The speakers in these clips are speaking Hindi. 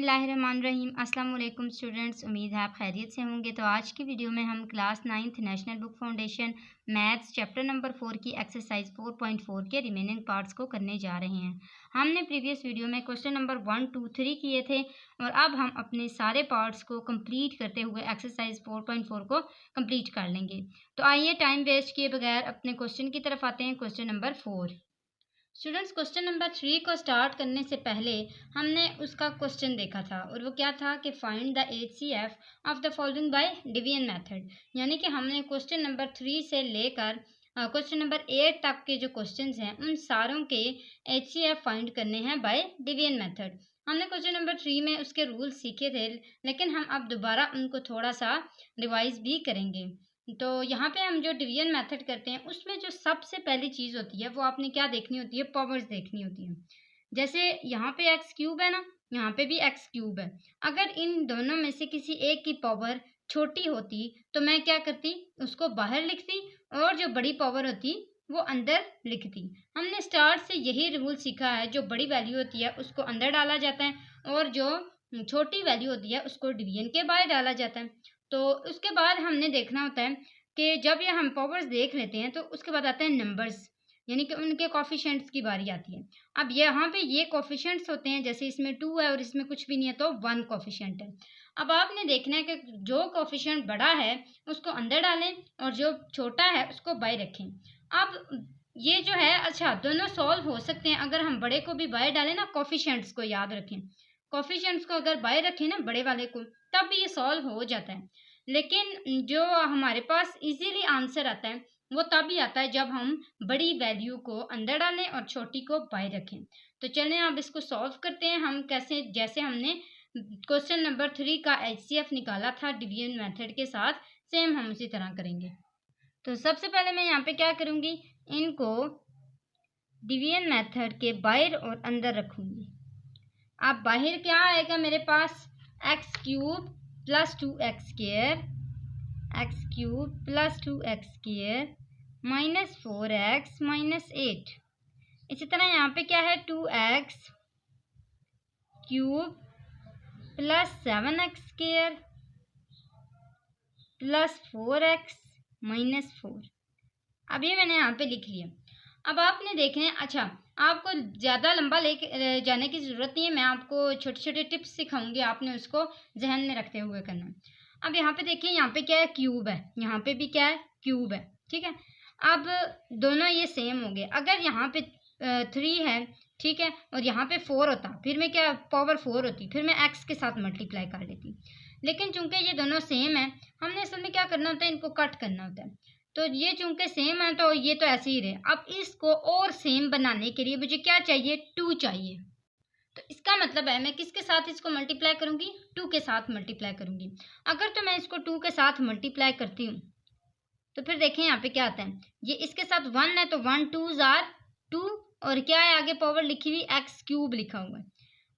बिस्मिल्लाहिर्रहमानिर्रहीम। अस्सलाम वालेकुम स्टूडेंट्स, उम्मीद है आप खैरियत से होंगे। तो आज की वीडियो में हम class 9th national book foundation maths chapter number 4 की एक्सरसाइज 4.4 के रिमेनिंग पार्ट्स को करने जा रहे हैं। हमने प्रीवियस वीडियो में क्वेश्चन नंबर 1, 2, 3 किए थे और अब हम अपने सारे पार्ट्स को कंप्लीट करते हुए एक्सरसाइज 4.4 को कंप्लीट कर लेंगे। तो आइए टाइम वेस्ट किए बगैर अपने क्वेश्चन की तरफ आते हैं। Question number 4 students, question number 3 को स्टार्ट करने से पहले हमने उसका क्वेश्चन देखा था और वो क्या था कि find the HCF of the following by division method. यानी कि हमने क्वेश्चन नंबर 3 से लेकर क्वेश्चन नंबर 8 तक के जो क्वेश्चंस हैं उन सारों के HCF फाइंड करने हैं बाय डिवीजन मेथड। हमने क्वेश्चन नंबर 3 में उसके रूल्स सीखे थे, लेकिन हम अब दोबारा उनको थोड़ा सा रिवाइज भी करेंगे। तो यहाँ पे हम जो डिवीजन मेथड करते हैं उसमें जो सबसे पहली चीज़ होती है वो आपने क्या देखनी होती है, पावर्स देखनी होती है। जैसे यहाँ पे एक्स क्यूब है ना, यहाँ पे भी एक्स क्यूब है। अगर इन दोनों में से किसी एक की पावर छोटी होती तो मैं क्या करती, उसको बाहर लिखती और जो बड़ी पावर होती वो अंदर लिखती। हमने स्टार्ट से यही रूल सीखा है, जो बड़ी वैल्यू होती है उसको अंदर डाला जाता है और जो छोटी वैल्यू होती है उसको डिवीजन के बाहर डाला जाता है। तो उसके बाद हमने देखना होता है कि जब ये हम पावर्स देख लेते हैं तो उसके बाद आते हैं नंबर्स, यानी कि उनके कोफिशिएंट्स की बारी आती है। अब यहाँ पे ये कोफिशिएंट्स होते हैं, जैसे इसमें 2 है और इसमें कुछ भी नहीं है तो 1 कोफिशिएंट है। अब आपने देखना है कि जो कोफिशिएंट बड़ा है उसको अंदर डालें और जो छोटा है उसको बाहर रखें। अब ये जो है, अच्छा, दोनों सॉल्व हो सकते हैं अगर हम बड़े को भी बाहर डालें ना। कोफिशिएंट्स को याद रखें, कोफिशिएंट्स को अगर बाहर रखें ना बड़े वाले को, तब भी ये सॉल्व हो जाता है। लेकिन जो हमारे पास इजीली आंसर आता है वो तभी आता है जब हम बड़ी वैल्यू को अंदर डालें और छोटी को बाहर रखें। तो चलें अब इसको सॉल्व करते हैं हम कैसे, जैसे हमने क्वेश्चन नंबर 3 का HCF निकाला था डिवीजन मेथड के साथ, सेम हम उसी तरह करेंगे। तो सबसे पहले मैं यहाँ पे क्या करूँगी, इनको डिवीजन मेथड के बाहर और अंदर रखूँगी। अब बाहर क्या आएगा मेरे पास, x cube plus 2x square, x cube plus 2x square minus 4x minus 8। इसी तरह यहाँ पे क्या है, 2x cube plus 7x square plus 4x minus 4। अब ये मैंने यहाँ पे लिख लिया। अब आपने देखना है, अच्छा, आपको ज़्यादा लंबा लेके जाने की ज़रूरत नहीं है, मैं आपको छोटे छोटे टिप्स सिखाऊंगी, आपने उसको जहन में रखते हुए करना। अब यहाँ पे देखिए, यहाँ पे क्या है, क्यूब है, यहाँ पे भी क्या है, क्यूब है, ठीक है। अब दोनों ये सेम हो गए। अगर यहाँ पे 3 है, ठीक है, और यहाँ पे 4 होता, फिर मैं क्या, पावर 4 होती, फिर मैं x के साथ मल्टीप्लाई कर लेती। लेकिन चूंकि ये दोनों सेम है, हमने असल में क्या करना होता है, इनको कट करना होता है। तो ये चूंकि सेम है तो ये तो ऐसे ही रहे। अब इसको और सेम बनाने के लिए मुझे क्या चाहिए, 2 चाहिए। तो इसका मतलब है मैं किसके साथ इसको मल्टीप्लाई करूंगी, 2 के साथ मल्टीप्लाई करूंगी। अगर तो मैं इसको 2 के साथ मल्टीप्लाई करती हूँ तो फिर देखें यहाँ पे क्या आता है, ये इसके साथ 1 है तो 1 2s are 2 और क्या है आगे पावर लिखी हुई, एक्स क्यूब लिखा हुआ है।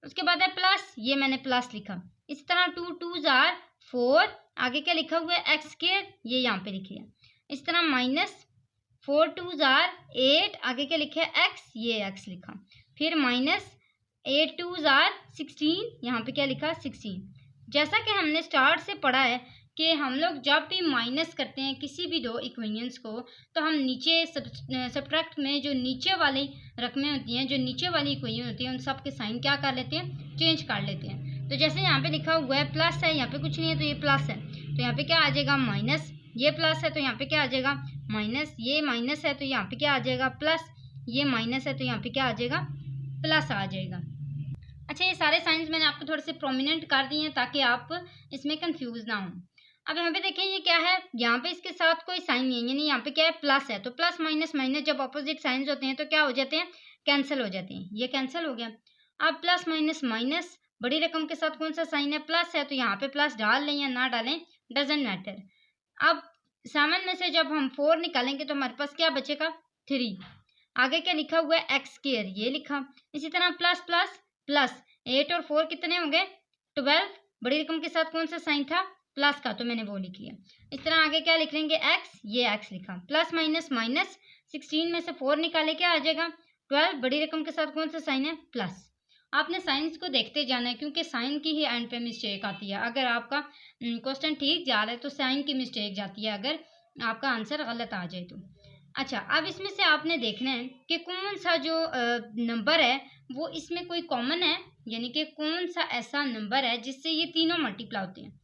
उसके बाद है प्लस, ये मैंने प्लस लिखा। इस तरह 2 2s are 4, आगे क्या लिखा हुआ है, एक्स स्क्वायर, ये यहाँ पे लिखी है। इस तरह माइनस 4 2s are 8, आगे क्या लिखा है, x, ये x लिखा। फिर माइनस 8 2s are 16, यहाँ पे क्या लिखा, 16। जैसा कि हमने स्टार्ट से पढ़ा है कि हम लोग जब भी माइनस करते हैं किसी भी दो इक्वेशंस को, तो हम नीचे सब्ट्रैक्ट में जो नीचे वाली रकमें होती हैं, जो नीचे वाली इक्वेशन होती हैं, उन सब के साइन क्या कर लेते हैं, चेंज कर लेते हैं। तो जैसे यहाँ पे लिखा हुआ है प्लस है, यहाँ पे कुछ नहीं है तो ये प्लस है, तो यहाँ पे क्या आ जाएगा, माइनस। ये प्लस है तो यहाँ पे क्या आ जाएगा, माइनस। ये माइनस है तो यहाँ पे क्या आ जाएगा, प्लस। ये माइनस है तो यहाँ पे क्या आ जाएगा, प्लस आ जाएगा। अच्छा, ये सारे साइंस मैंने आपको थोड़े से प्रोमिनेंट कर दिए हैं ताकि आप इसमें कंफ्यूज ना हो। अब यहाँ पे देखें ये क्या है, यहाँ पे इसके साथ कोई साइन नहीं है, यानी यहाँ पे क्या है, प्लस है। तो प्लस माइनस माइनस जब अपोजिट साइंस होते हैं तो क्या हो जाते हैं, कैंसिल हो जाते हैं। ये कैंसिल हो गया। अब प्लस माइनस माइनस, बड़ी रकम के साथ कौन सा साइन है, प्लस है, तो यहाँ पे प्लस डाल लें या ना डालें, डजेंट मैटर। अब 7 में से जब हम 4 निकालेंगे तो हमारे पास क्या बचेगा, 3। आगे क्या लिखा हुआ है, एक्स स्क्वायर, ये लिखा। इसी तरह प्लस प्लस प्लस, 8 और 4 कितने होंगे, 12। बड़ी रकम के साथ कौन सा साइन था, प्लस का, तो मैंने वो लिख लिया। इस तरह आगे क्या लिख लेंगे, एक्स, ये एक्स लिखा। प्लस माइनस माइनस, 16 में से 4 निकाले क्या आ जाएगा, 12। बड़ी रकम के साथ कौन सा साइन है, प्लस। आपने साइंस को देखते जाना है, क्योंकि साइन की ही एंड पे मिस्टेक आती है। अगर आपका क्वेश्चन ठीक जा रहा है तो साइन की मिस्टेक जाती है अगर आपका आंसर गलत आ जाए तो। अच्छा, अब इसमें से आपने देखना है कि कौन सा जो नंबर है वो इसमें कोई कॉमन है, यानी कि कौन सा ऐसा नंबर है जिससे ये तीनों मल्टीप्लाई होते हैं।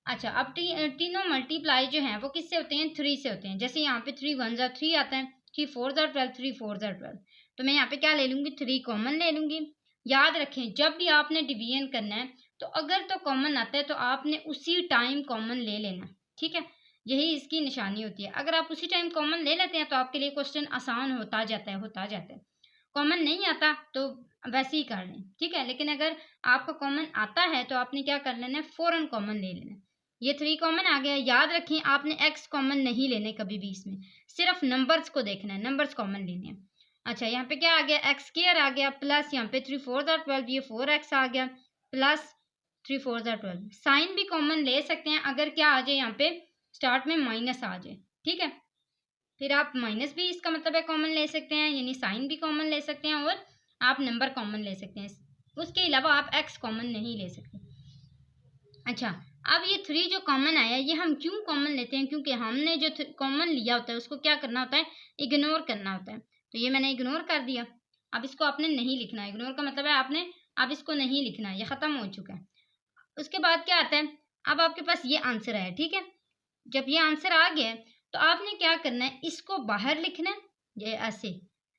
अच्छा, अब तीनों मल्टीप्लाई जो हैं वो किससे होते हैं? 3 से होते हैं। जैसे यहाँ पे 3 1 ज़ा 3 आता है, 3 4 ज़ा 12, 3 4 ज़ा 12। तो मैं यहाँ पे क्या ले लूँगी? 3 कॉमन ले लूँगी। याद रखें, जब भी आपने डिवीजन करना है तो अगर तो कॉमन आता है तो आपने उसी टाइम कॉमन ले लेना, ठीक है? यही इसकी निशानी होती है। अगर आप उसी टाइम कॉमन ले लेते हैं तो आपके लिए क्वेश्चन आसान होता जाता है। कॉमन नहीं आता तो वैसे ही कर लें, ठीक है? लेकिन अगर आपका कॉमन आता है तो आपने क्या कर लेना है? फ़ौरन कॉमन ले लेना है। ये 3 कॉमन आ गया। याद रखें, आपने एक्स कॉमन नहीं लेने कभी भी इसमें, सिर्फ नंबर्स को देखना है, नंबर्स कॉमन लेने हैं। अच्छा, यहाँ पे क्या आ गया? एक्स स्क्वायर आ गया प्लस यहाँ पे 3 4 ज़ा 12, ये 4x आ गया प्लस 3 4 ज़ा 12। साइन भी कॉमन ले सकते हैं अगर क्या आ जाए, यहाँ पे स्टार्ट में माइनस आ जाए, ठीक है? फिर आप माइनस भी इसका मतलब है कॉमन ले सकते हैं, यानी साइन भी कॉमन ले सकते हैं और आप नंबर कॉमन ले सकते हैं। उसके अलावा आप एक्स कॉमन नहीं ले सकते। अच्छा, अब ये 3 जो कॉमन आया, ये हम क्यों कॉमन लेते हैं? क्योंकि हमने जो कॉमन लिया होता है उसको क्या करना होता है? इग्नोर करना होता है। तो ये मैंने इग्नोर कर दिया। अब इसको आपने नहीं लिखना है। इग्नोर का मतलब है आपने अब इसको नहीं लिखना है, ये ख़त्म हो चुका है। उसके बाद क्या आता है? अब आपके पास ये आंसर है, ठीक है? जब ये आंसर आ गया है तो आपने क्या करना है? इसको बाहर लिखना है, ये ऐसे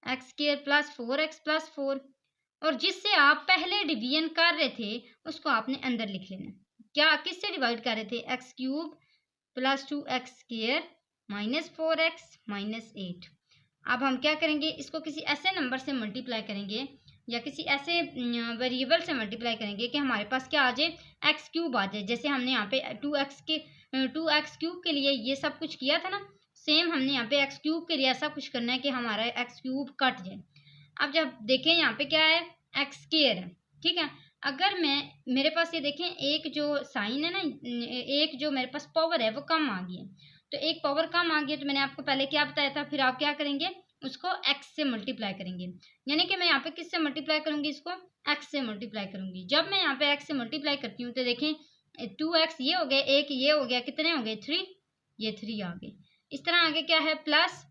x square plus 4x plus 4, और जिससे आप पहले डिवीजन कर रहे थे उसको आपने अंदर लिख लेना है। क्या किससे डिवाइड कर रहे थे? X cube plus 2x square minus 4x minus 8। अब हम क्या करेंगे? इसको किसी ऐसे नंबर से मल्टीप्लाई करेंगे या किसी ऐसे वेरिएबल से मल्टीप्लाई करेंगे कि हमारे पास क्या आ जाए? एक्स क्यूब आ जाए। जैसे हमने यहाँ पे 2x क्यूब के लिए ये सब कुछ किया था ना, सेम हमने यहाँ पे एक्स क्यूब के लिए ऐसा कुछ करना है कि हमारा एक्स क्यूब कट जाए। अब जब देखें यहाँ पे क्या है? एक्स स्क्वायर है, ठीक है? अगर मेरे पास ये देखें, एक जो साइन है ना, एक जो मेरे पास पावर है वो कम आ गई है। तो एक पावर कम आ गई है तो मैंने आपको पहले क्या बताया था, फिर आप क्या करेंगे? उसको x से मल्टीप्लाई करेंगे। यानी कि मैं यहाँ पे किससे मल्टीप्लाई करूंगी? इसको x से मल्टीप्लाई करूंगी। जब मैं यहाँ पे x से मल्टीप्लाई करती हूँ तो देखें 2x ये हो गया, एक ये हो गया, कितने हो गए? 3, ये 3 आ गए। इस तरह आगे क्या है? प्लस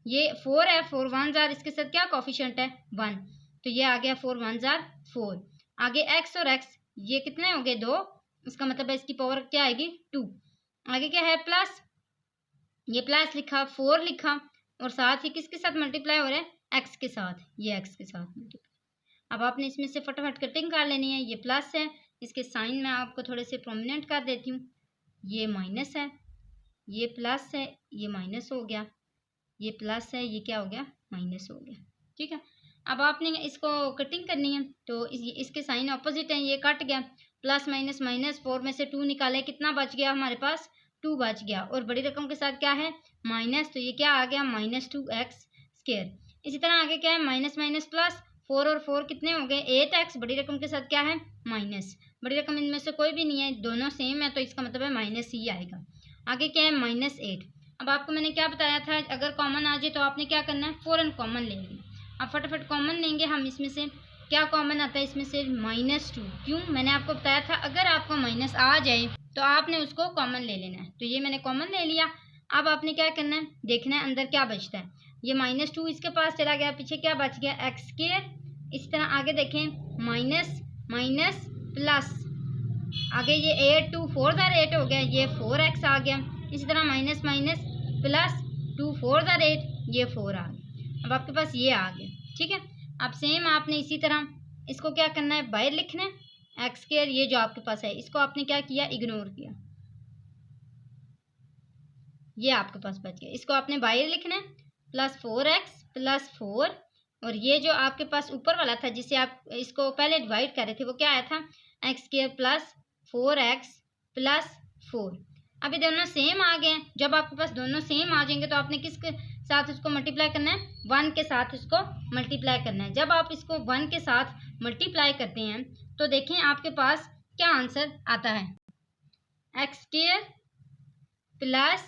ये 4 है, 4 1 जार, इसके साथ क्या कोफिशिएंट है? 1, तो ये आ गया 4 1 जार 4। आगे x और x ये कितने हो गए? 2, इसका मतलब है इसकी पावर क्या आएगी? 2। आगे क्या है? प्लस, ये प्लस लिखा, 4 लिखा, और साथ ही किसके साथ मल्टीप्लाई हो रहा है? x के साथ, ये x के साथ मल्टीप्लाई। अब आपने इसमें से फटाफट कटिंग कर लेनी है। ये प्लस है, इसके साइन मैं आपको थोड़े से प्रोमिनेंट कर देती हूँ। ये माइनस है, ये प्लस है, ये माइनस हो गया, ये प्लस है, ये क्या हो गया? माइनस हो गया, ठीक है? अब आपने इसको कटिंग करनी है तो इसके साइन अपोजिट हैं, ये कट गया। प्लस माइनस माइनस, 4 में से 2 निकाले, कितना बच गया हमारे पास? 2 बच गया, और बड़ी रकम के साथ क्या है? माइनस, तो ये क्या आ गया? Minus 2x square. इसी तरह आगे क्या है? माइनस माइनस प्लस, 4 और 4 कितने हो गए? 8x, बड़ी रकम के साथ क्या है? माइनस। बड़ी रकम इनमें से कोई भी नहीं है, दोनों सेम है, तो इसका मतलब है माइनस ही आएगा। आगे क्या है? माइनस 8। अब आपको मैंने क्या बताया था? अगर कॉमन आ जाए तो आपने क्या करना है? फ़ौरन कॉमन लेंगे। अब फटाफट कॉमन लेंगे हम। इसमें से क्या कॉमन आता है? इसमें से -2। क्यों? मैंने आपको बताया था अगर आपको माइनस आ जाए तो आपने उसको कॉमन ले लेना है। तो ये मैंने कॉमन ले लिया। अब आपने क्या करना है? देखना है अंदर क्या बचता है। ये -2 इसके पास चला गया, पीछे क्या बच गया? X square. इस तरह आगे देखें, माइनस माइनस प्लस, आगे ये 8 2 4 ज़ार 8 हो गया, ये 4x आ गया। इसी तरह माइनस माइनस प्लस, 2 4 ज़ार 8, ये 4 आ गया। अब आपके पास ये आ गया, ठीक है? अब सेम आपने इसी तरह इसको क्या करना है? बाहर लिखना है। एक्स स्क्वायर ये जो आपके पास है इसको आपने क्या किया? इग्नोर किया, ये आपके पास बच गया। इसको आपने बाहर लिखना है, प्लस 4x प्लस 4, और ये जो आपके पास ऊपर वाला था जिससे आप इसको पहले डिवाइड कर रहे थे वो क्या आया था? X square plus 4x plus 4। अब ये दोनों सेम आ गए। जब आपके पास दोनों सेम आ जाएंगे तो आपने किसके साथ उसको मल्टीप्लाई करना है? 1 के साथ उसको मल्टीप्लाई करना है। जब आप इसको 1 के साथ मल्टीप्लाई करते हैं तो देखें आपके पास क्या आंसर आता है? X square plus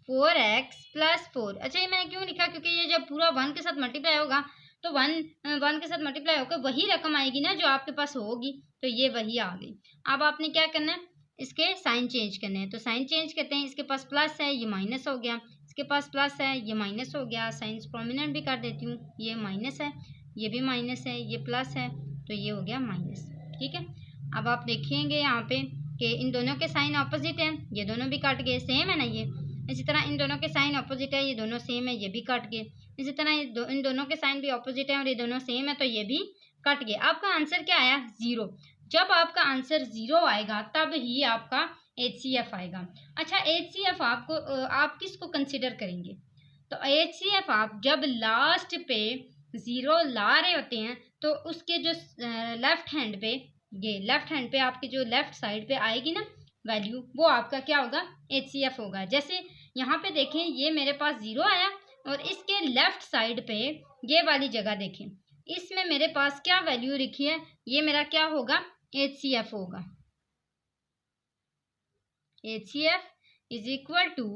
4x plus 4। अच्छा, ये मैंने क्यों लिखा? क्योंकि ये जब पूरा 1 के साथ मल्टीप्लाई होगा तो 1 के साथ मल्टीप्लाई होकर वही रकम आएगी ना जो आपके पास होगी, तो ये वही आ गई। अब आपने क्या करना है, इसके साइन चेंज करने हैं। तो साइन चेंज करते हैं, इसके पास प्लस है, ये माइनस हो गया, इसके पास प्लस है, ये माइनस हो गया। साइंस प्रोमिनेंट भी कर देती हूँ, ये माइनस है, ये भी माइनस है, ये प्लस है, तो ये हो गया माइनस। ठीक है, अब आप देखेंगे यहाँ पे कि इन दोनों के साइन ऑपोजिट हैं, ये दोनों भी कट गए, सेम है ना ये। इसी तरह इन दोनों के साइन ऑपोजिट है, ये दोनों सेम है, ये भी कट गए। इसी तरह इन दोनों के साइन भी ऑपोजिट है और ये दोनों सेम है, तो ये भी कट गए। आपका आंसर क्या आया, 0। जब आपका आंसर 0 आएगा तब ही आपका HCF आएगा। अच्छा, HCF आपको आप किसको कंसिडर करेंगे, तो HCF आप जब लास्ट पे 0 ला रहे होते हैं तो उसके जो लेफ्ट हैंड पे, ये लेफ्ट हैंड पे आपके जो लेफ्ट साइड पे आएगी ना वैल्यू, वो आपका क्या होगा, HCF होगा। जैसे यहाँ पे देखें, ये मेरे पास 0 आया और इसके लेफ्ट साइड पे ये वाली जगह देखें, इसमें मेरे पास क्या वैल्यू लिखी है, ये मेरा क्या होगा, HCF होगा। HCF is equal to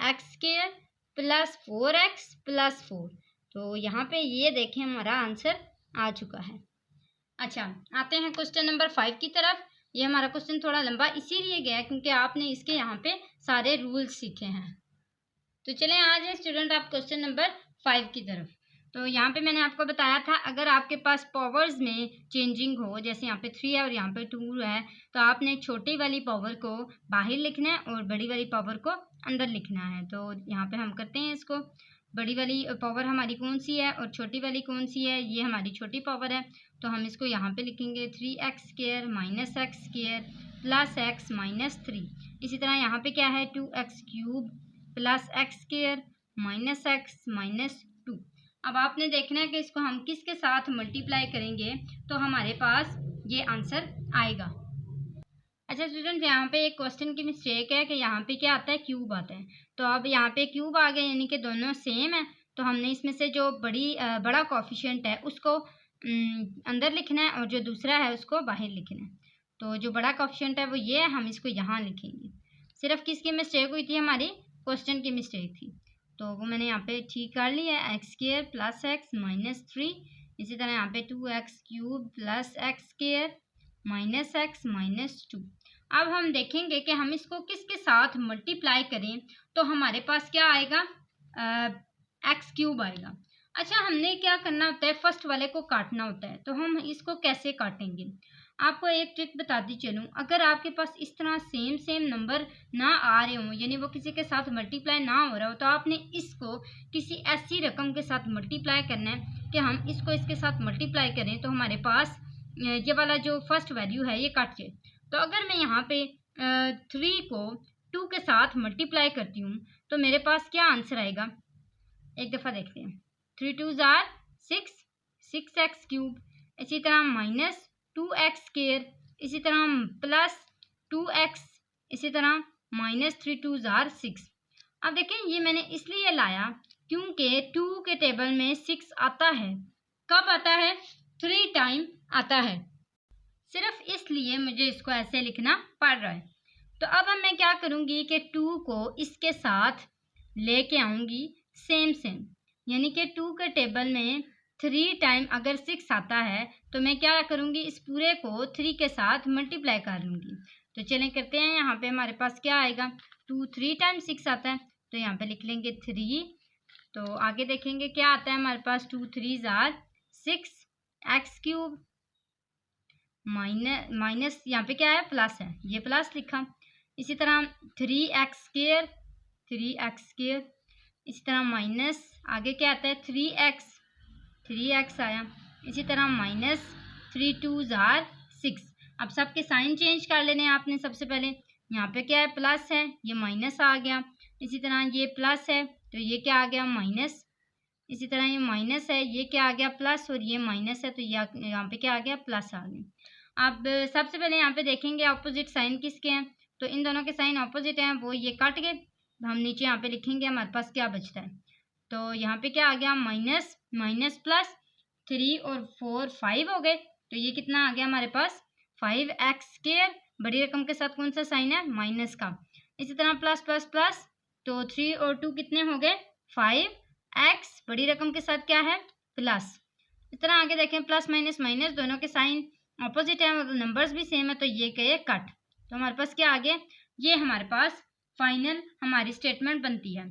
x square plus 4x plus 4। तो यहाँ पे ये देखें हमारा आंसर आ चुका है। अच्छा, आते हैं क्वेश्चन नंबर 5 की तरफ। ये हमारा क्वेश्चन थोड़ा लंबा इसीलिए गया क्योंकि आपने इसके यहाँ पे सारे रूल्स सीखे हैं। तो चलें आ जाए स्टूडेंट आप क्वेश्चन नंबर 5 की तरफ। तो यहाँ पे मैंने आपको बताया था, अगर आपके पास पावर्स में चेंजिंग हो, जैसे यहाँ पे 3 है और यहाँ पे 2 है, तो आपने छोटी वाली पावर को बाहर लिखना है और बड़ी वाली पावर को अंदर लिखना है। तो यहाँ पे हम करते हैं इसको। बड़ी वाली पावर हमारी कौन सी है और छोटी वाली कौन सी है, ये हमारी छोटी पावर है, तो हम इसको यहाँ पे लिखेंगे 3x square minus x square plus x minus 3। इसी तरह यहाँ पे क्या है, 2x cube plus x square minus x minus 2। अब आपने देखना है कि इसको हम किसके साथ मल्टीप्लाई करेंगे तो हमारे पास ये आंसर आएगा। अच्छा स्टूडेंट, यहाँ पे एक क्वेश्चन की मिस्टेक है कि यहाँ पे क्या आता है, क्यूब आता है। तो अब यहाँ पे क्यूब आ गया, यानी कि दोनों सेम है, तो हमने इसमें से जो बड़ा कोफिशिएंट है उसको अंदर लिखना है और जो दूसरा है उसको बाहर लिखना है। तो जो बड़ा कोफिशिएंट है वो ये है, हम इसको यहाँ लिखेंगे। सिर्फ किसकी मिस्टेक हुई थी, हमारी क्वेश्चन की मिस्टेक थी, तो वो मैंने यहाँ पे ठीक कर लिया, x square plus x minus 3। इसी तरह यहाँ पे 2x cube plus x square minus x minus 2। अब हम देखेंगे कि हम इसको किसके साथ मल्टीप्लाई करें तो हमारे पास क्या आएगा, एक्स क्यूब आएगा। अच्छा, हमने क्या करना होता है, फर्स्ट वाले को काटना होता है। तो हम इसको कैसे काटेंगे, आपको एक ट्रिक बताती चलूँ। अगर आपके पास इस तरह सेम नंबर ना आ रहे हों, यानी वो किसी के साथ मल्टीप्लाई ना हो रहा हो, तो आपने इसको किसी ऐसी रकम के साथ मल्टीप्लाई करना है कि हम इसको इसके साथ मल्टीप्लाई करें तो हमारे पास ये वाला जो फर्स्ट वैल्यू है ये कट जाए। तो अगर मैं यहाँ पे 3 को 2 के साथ मल्टीप्लाई करती हूँ तो मेरे पास क्या आंसर आएगा, एक दफ़ा देखते हैं। 3 2 जार 6, 6x क्यूब, इसी तरह माइनस 2x स्क्वायर, इसी तरह प्लस 2x, इसी तरह माइनस 3 2 जार 6। अब देखें, ये मैंने इसलिए लाया क्योंकि 2 के टेबल में 6 आता है। कब आता है, 3 टाइम आता है, सिर्फ इसलिए मुझे इसको ऐसे लिखना पड़ रहा है। तो अब मैं क्या करूँगी कि 2 को इसके साथ लेके आऊँगी सेम, यानी कि 2 के टेबल में 3 टाइम अगर 6 आता है तो मैं क्या करूँगी, इस पूरे को 3 के साथ मल्टीप्लाई कर लूँगी। तो चलें करते हैं, यहाँ पे हमारे पास क्या आएगा, 2 3 टाइम 6 आता है, तो यहाँ पे लिख लेंगे 3। तो आगे देखेंगे क्या आता है हमारे पास, 2 3 जार 6 एक्स क्यूब माइनस यहाँ पे क्या है, प्लस है, ये प्लस लिखा। इसी तरह 3x स्क्वायर, 3x स्क्वायर, इसी तरह माइनस आगे क्या आता है, 3x आया। इसी तरह माइनस 3 2 जार 6। अब सबके साइन चेंज कर लेने हैं आपने। सबसे पहले यहाँ पे क्या है, प्लस है, ये माइनस आ गया। इसी तरह ये प्लस है तो ये क्या आ गया, माइनस। इसी तरह ये माइनस है, ये क्या आ गया, प्लस, और ये माइनस है तो यहाँ पे क्या आ गया, प्लस आ गया। अब सबसे पहले यहाँ पे देखेंगे अपोजिट साइन किसके हैं, तो इन दोनों के साइन अपोजिट हैं, वो ये कट गए। हम नीचे यहाँ पे लिखेंगे हमारे पास क्या बचता है, तो यहाँ पे क्या आ गया, माइनस माइनस प्लस 3 और 4 5 हो गए, तो ये कितना आ गया हमारे पास, 5x स्क्वायर। बड़ी रकम के साथ कौन सा साइन है, माइनस का। इसी तरह प्लस प्लस प्लस, तो 3 और 2 कितने हो गए, 5x, बड़ी रकम के साथ क्या है, प्लस। इस तरह आगे देखें प्लस माइनस माइनस दोनों के साइन ऑपोजिट है और नंबर्स भी सेम है, तो ये कहे कट। तो हमारे पास क्या आ गया, ये हमारे पास फाइनल हमारी स्टेटमेंट बनती है।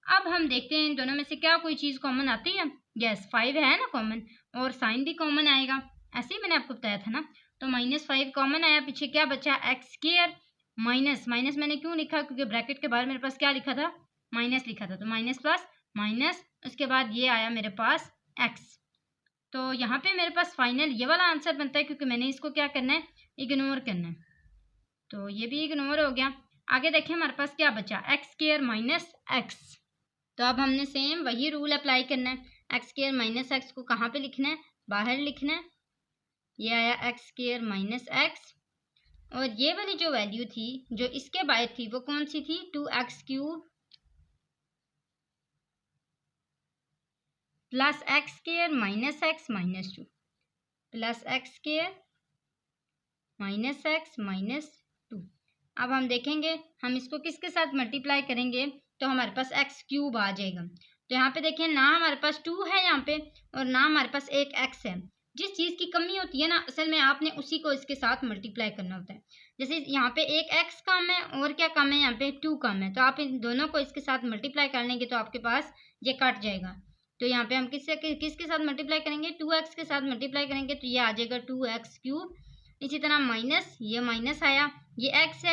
अब हम देखते हैं इन दोनों में से क्या कोई चीज़ कॉमन आती है। यस, 5 है ना कॉमन, और साइन भी कॉमन आएगा, ऐसे ही मैंने आपको बताया था ना। तो -5 कॉमन आया, पीछे क्या बचा, एक्स स्क्वायर माइनस माइनस मैंने क्यों लिखा, क्योंकि ब्रैकेट के बाहर मेरे पास क्या लिखा था, माइनस लिखा था, तो माइनस प्लस माइनस, उसके बाद ये आया मेरे पास एक्स। तो यहाँ पे मेरे पास फाइनल ये वाला आंसर बनता है, क्योंकि मैंने इसको क्या करना है, इग्नोर करना है, तो ये भी इग्नोर हो गया। आगे देखें हमारे पास क्या बचा, एक्स स्क्वायर माइनस एक्स। तो अब हमने सेम वही रूल अप्लाई करना है, एक्स स्क्वायर माइनस एक्स को कहाँ पे लिखना है, बाहर लिखना है। ये आया एक्स स्क्वायर माइनस एक्स, और ये वाली जो वैल्यू थी जो इसके बाहर थी वो कौन सी थी, 2x cube plus x square minus x minus 2 plus x square minus x minus 2। अब हम देखेंगे हम इसको किसके साथ मल्टीप्लाई करेंगे, तो हमारे पास एक्स क्यूब आ जाएगा। तो यहाँ पे देखें ना हमारे पास 2 है यहाँ पे, और ना हमारे पास एक एक्स है। जिस चीज़ की कमी होती है ना, असल में आपने उसी को इसके साथ मल्टीप्लाई करना होता है। जैसे यहाँ पे एक एक्स कम है और क्या कम है, यहाँ पे 2 कम है, तो आप इन दोनों को इसके साथ मल्टीप्लाई कर लेंगे तो आपके पास ये कट जाएगा। तो यहाँ पे हम किसके साथ मल्टीप्लाई करेंगे, 2x के साथ मल्टीप्लाई करेंगे, तो ये आ जाएगा 2x क्यूब। इसी तरह माइनस, ये माइनस आया, ये x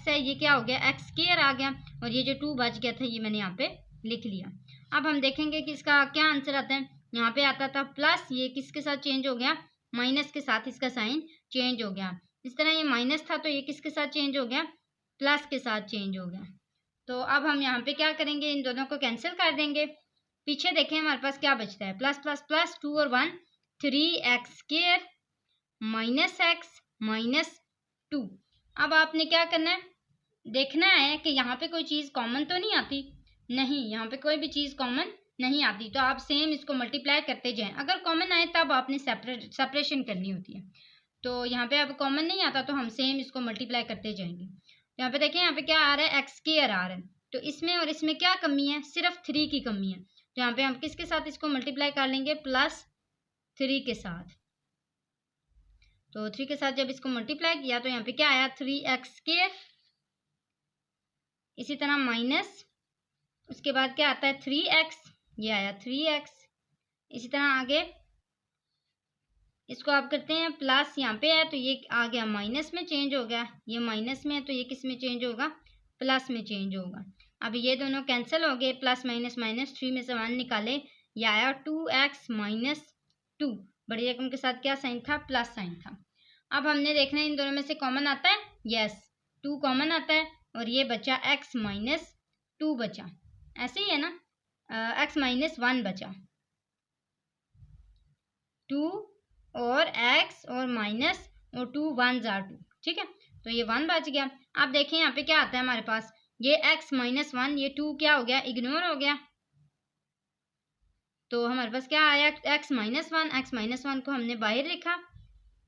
है, ये क्या हो गया, एक्स स्क्वायर आ गया, और ये जो 2 बच गया था ये मैंने यहाँ पे लिख लिया। अब हम देखेंगे कि इसका क्या आंसर आता है। यहाँ पे आता था प्लस, ये किसके साथ चेंज हो गया, माइनस के साथ इसका साइन चेंज हो गया। इस तरह ये माइनस था तो ये किसके साथ चेंज हो गया, प्लस के साथ चेंज हो गया। तो अब हम यहाँ पे क्या करेंगे, इन दोनों को कैंसिल कर देंगे। पीछे देखें हमारे पास क्या बचता है, प्लस प्लस प्लस 2 और 1 3x square minus x minus 2। अब आपने क्या करना है, देखना है कि यहाँ पे कोई चीज़ कॉमन तो नहीं आती, नहीं यहाँ पे कोई भी चीज़ कॉमन नहीं आती, तो आप सेम इसको मल्टीप्लाई करते जाएं। अगर कॉमन आए तब आपने सेपरेशन करनी होती है। तो यहाँ पे अब कॉमन नहीं आता तो हम सेम इसको मल्टीप्लाई करते जाएंगे। यहाँ पे देखें यहाँ पे क्या आ रहा है, एक्स स्क्वायर आ रहा है, तो इसमें और इसमें क्या कमी है, सिर्फ 3 की कमी है। तो यहाँ पे हम किसके साथ इसको मल्टीप्लाई कर लेंगे, +3 के साथ। तो 3 के साथ जब इसको मल्टीप्लाई किया तो यहाँ पे क्या आया, 3x स्क्वायर। इसी तरह माइनस, उसके बाद क्या आता है 3x, ये आया 3x। इसी तरह आगे इसको आप करते हैं प्लस, यहाँ पे है तो ये आ गया माइनस में चेंज हो गया, ये माइनस में है तो ये किस में चेंज होगा, प्लस में चेंज होगा। अब ये दोनों कैंसिल हो गए, प्लस माइनस माइनस, 3 में से 1 निकाले, ये आया 2x माइनस 2। बड़ी रकम के साथ क्या साइन था, प्लस साइन था। अब हमने देखना है इन दोनों में से कॉमन आता है, यस 2 कॉमन आता है, और ये बचा x माइनस 2 बचा, ऐसे ही है ना, x माइनस 1 बचा, 2 और x और माइनस और 2 1 जार 2, ठीक है, तो ये 1 बच गया। आप देखें यहाँ पे क्या आता है हमारे पास, ये x माइनस 1, ये 2 क्या हो गया, इग्नोर हो गया। तो हमारे पास क्या आया, x माइनस 1 को हमने बाहर लिखा।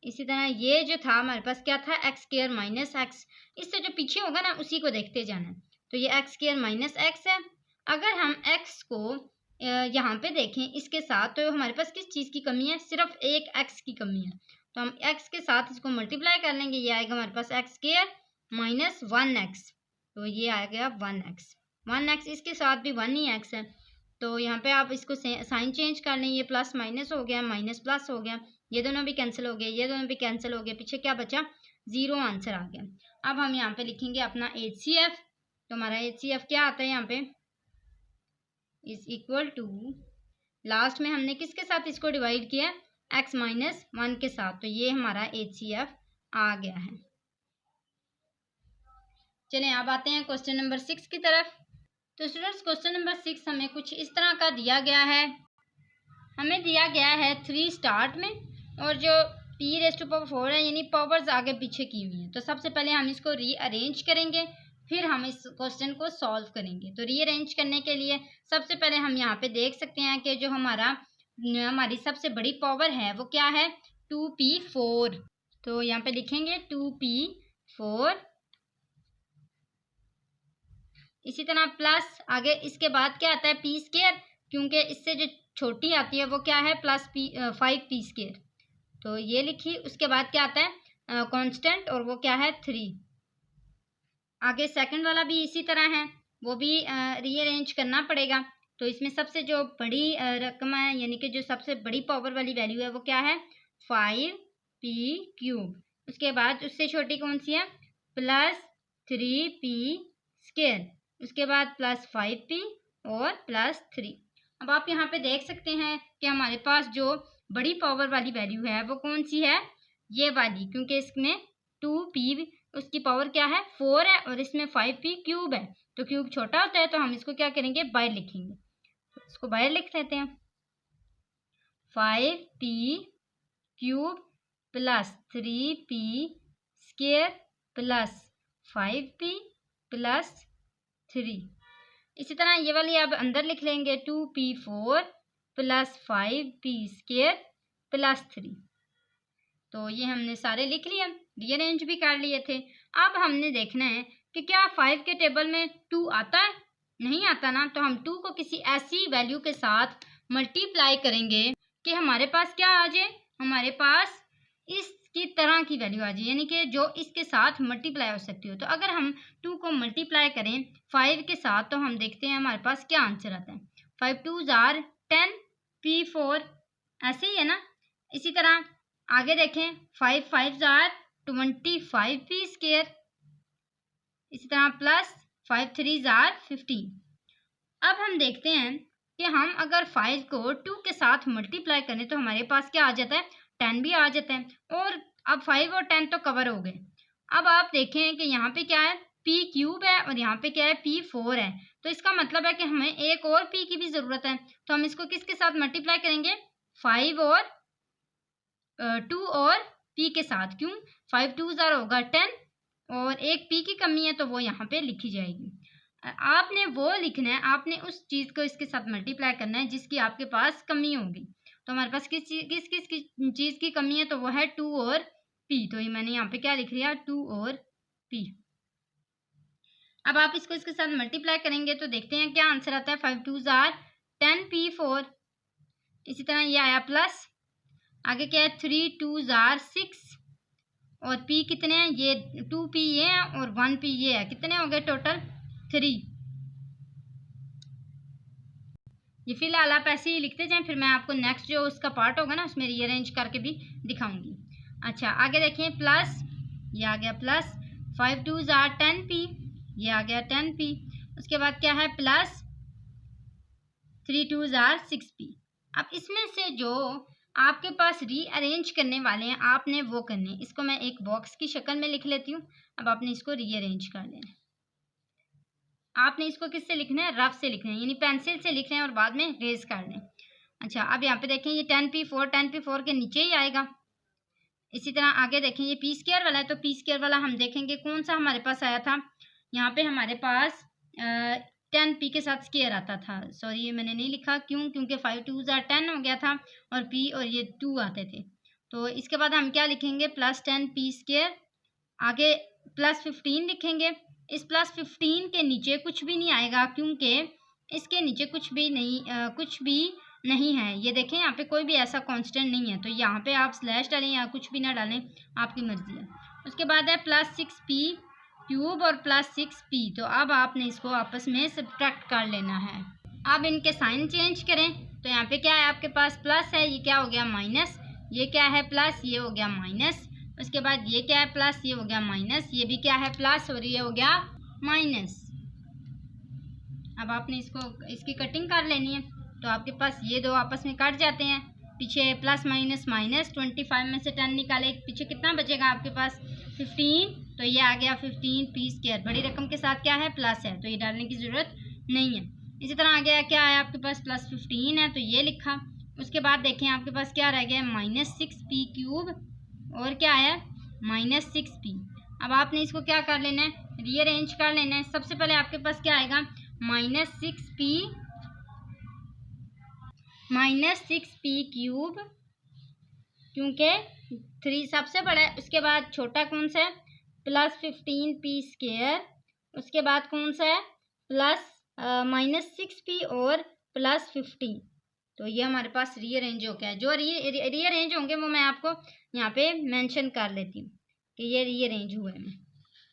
इसी तरह ये जो था हमारे पास क्या था, एक्स स्क्वायर माइनस एक्स, इससे जो पीछे होगा ना उसी को देखते जाना है। तो ये एक्स स्क्वायर माइनस एक्स है। अगर हम एक्स को यहाँ पे देखें इसके साथ, तो हमारे पास किस चीज़ की कमी है, सिर्फ एक एक्स की कमी है, तो हम एक्स के साथ इसको मल्टीप्लाई कर लेंगे, ये आएगा हमारे पास एक्स स्क्वायर माइनस 1x, तो ये आ गया 1x, इसके साथ भी 1 ही एक्स है। तो यहाँ पे आप इसको साइन चेंज कर लें, ये प्लस माइनस हो गया, माइनस प्लस हो गया, ये दोनों भी कैंसिल हो गए, ये दोनों भी कैंसिल हो गए, पीछे क्या बचा, 0 आंसर आ गया। अब हम यहाँ पे लिखेंगे अपना HCF। तो हमारा HCF क्या आता है यहाँ पे, इज इक्वल टू, लास्ट में हमने किसके साथ इसको डिवाइड किया, x माइनस 1 के साथ, तो ये हमारा HCF आ गया है। चलें अब आते हैं क्वेश्चन नंबर 6 की तरफ। तो स्टूडेंट्स क्वेश्चन नंबर 6 हमें कुछ इस तरह का दिया गया है, हमें दिया गया है 3 स्टार्ट में, और जो p⁴ है यानी पावर्स आगे पीछे की हुई हैं। तो सबसे पहले हम इसको रीअरेंज करेंगे, फिर हम इस क्वेश्चन को सॉल्व करेंगे। तो रीअरेंज करने के लिए सबसे पहले हम यहाँ पे देख सकते हैं कि जो हमारी सबसे बड़ी पावर है वो क्या है, 2p4। तो यहाँ पे लिखेंगे 2p4, इसी तरह प्लस आगे इसके बाद क्या आता है p², क्योंकि इससे जो छोटी आती है वो क्या है प्लस पी 5p स्क्वायर, तो ये लिखी। उसके बाद क्या आता है कांस्टेंट और वो क्या है 3। आगे सेकंड वाला भी इसी तरह है, वो भी रीअरेंज करना पड़ेगा। तो इसमें सबसे जो बड़ी रकम है यानी कि जो सबसे बड़ी पावर वाली वैल्यू है वो क्या है 5p क्यूब। उसके बाद उससे छोटी कौन सी है प्लस 3p स्क्वायर, उसके बाद प्लस 5p और प्लस 3। अब आप यहाँ पे देख सकते हैं कि हमारे पास जो बड़ी पावर वाली वैल्यू है वो कौन सी है, ये वाली, क्योंकि इसमें 2p उसकी पावर क्या है 4 है और इसमें 5p क्यूब है। तो क्यूब छोटा होता है तो हम इसको क्या करेंगे बाहर लिखेंगे, तो इसको बाहर लिख देते हैं 5p cube plus 3p square plus 5p plus 3। इसी तरह ये वाली अब अंदर लिख लेंगे 2p4 plus 5p square plus 3। तो ये हमने सारे लिख लिया, रीअरेंज भी कर लिए थे। अब हमने देखना है कि क्या 5 के टेबल में 2 आता है, नहीं आता ना, तो हम 2 को किसी ऐसी वैल्यू के साथ मल्टीप्लाई करेंगे कि हमारे पास क्या आ जाए, हमारे पास इसकी तरह की वैल्यू आ जाए, यानी कि जो इसके साथ मल्टीप्लाई हो सकती हो। तो अगर हम 2 को मल्टीप्लाई करें 5 के साथ तो हम देखते हैं हमारे पास क्या आंसर आता है 5 2 जार 10 p4, ऐसे ही है ना। इसी तरह आगे देखें 5 5 जार 25p स्क्वायर, इसी तरह प्लस 5 3 जार 15। अब हम देखते हैं कि हम अगर 5 को 2 के साथ मल्टीप्लाई करें तो हमारे पास क्या आ जाता है 10 भी आ जाता है, और अब 5 और 10 तो कवर हो गए। अब आप देखें कि यहाँ पे क्या है p क्यूब है और यहाँ पे क्या है p4 है, तो इसका मतलब है कि हमें एक और p की भी ज़रूरत है। तो हम इसको किसके साथ मल्टीप्लाई करेंगे 5 और 2 और p के साथ, क्यों 5 2 ज़ार होगा 10 और एक p की कमी है तो वो यहाँ पे लिखी जाएगी। आपने वो लिखना है, आपने उस चीज़ को इसके साथ मल्टीप्लाई करना है जिसकी आपके पास कमी होगी। तो हमारे पास किस चीज़ की कमी है, तो वो है 2 और p, तो ये मैंने यहाँ पे क्या लिख लिया 2 और p। अब आप इसको इसके साथ मल्टीप्लाई करेंगे तो देखते हैं क्या आंसर आता है 5 2 ज़ार 10p4। इसी तरह ये आया प्लस, आगे क्या है 3 2 ज़ार 6 और p कितने हैं, ये 2p ये है और 1p ये है, कितने हो गए टोटल 3। ये फिलहाल आप ऐसे ही लिखते जाएं, फिर मैं आपको नेक्स्ट जो उसका पार्ट होगा ना उसमें रीअरेंज करके भी दिखाऊंगी। अच्छा आगे देखें प्लस, ये आ गया प्लस 5 2 ज़ार 10p, ये आ गया 10p। उसके बाद क्या है प्लस 3 2 ज़ार 6p। अब इसमें से जो आपके पास रीअरेंज करने वाले हैं आपने वो करने, इसको मैं एक बॉक्स की शक्ल में लिख लेती हूँ। अब आपने इसको रीअरेंज कर लेना है। आपने इसको किससे लिखना है रफ से लिखना है, यानी पेंसिल से लिखना है और बाद में रेज कर लें। अच्छा अब यहाँ पे देखें ये 10p4 के नीचे ही आएगा। इसी तरह आगे देखें ये p स्क्वायर वाला है, तो p स्क्वायर वाला हम देखेंगे कौन सा हमारे पास आया था, यहाँ पे हमारे पास 10p के साथ स्क्वायर आता था। सॉरी ये मैंने नहीं लिखा, क्यों, क्योंकि 5 2 ज़ार 10 हो गया था और p और ये 2 आते थे। तो इसके बाद हम क्या लिखेंगे प्लस 10p स्क्वायर, आगे प्लस 15 लिखेंगे। इस प्लस 15 के नीचे कुछ भी नहीं आएगा क्योंकि इसके नीचे कुछ भी नहीं है। ये देखें यहाँ पे कोई भी ऐसा कांस्टेंट नहीं है, तो यहाँ पे आप स्लैश डालें या कुछ भी ना डालें, आपकी मर्जी है। उसके बाद है प्लस 6p क्यूब और प्लस 6p, तो अब आपने इसको आपस में सब्ट्रैक्ट कर लेना है। अब इनके साइन चेंज करें, तो यहाँ पे क्या है आपके पास प्लस है, ये क्या हो गया माइनस, ये क्या है प्लस, ये हो गया माइनस। उसके बाद ये क्या है प्लस, ये हो गया माइनस, ये भी क्या है प्लस और ये हो गया माइनस। अब आपने इसकी कटिंग कर लेनी है, तो आपके पास ये दो आपस में कट जाते हैं। पीछे प्लस माइनस माइनस, 25 में से 10 निकाले, पीछे कितना बचेगा आपके पास 15, तो ये आ गया 15p स्क्वायर। बड़ी रकम के साथ क्या है प्लस है, तो ये डालने की ज़रूरत नहीं है। इसी तरह आ गया क्या है आपके पास प्लस 15 है, तो ये लिखा। उसके बाद देखें आपके पास क्या रह गया माइनस 6p क्यूब और क्या आया माइनस 6p। अब आपने इसको क्या कर लेना है रीअरेंज कर लेना है। सबसे पहले आपके पास क्या आएगा माइनस 6p क्यूब, क्योंकि 3 सबसे बड़ा है। उसके बाद छोटा कौन सा है प्लस 15p स्क्वायर। उसके बाद कौन सा है प्लस माइनस 6p और प्लस 15। तो ये हमारे पास रीअरेंज हो गया है। जो रीअरेंज होंगे वो मैं आपको यहाँ पे मेंशन कर लेती हूँ कि ये रीअरेंज हुआ है।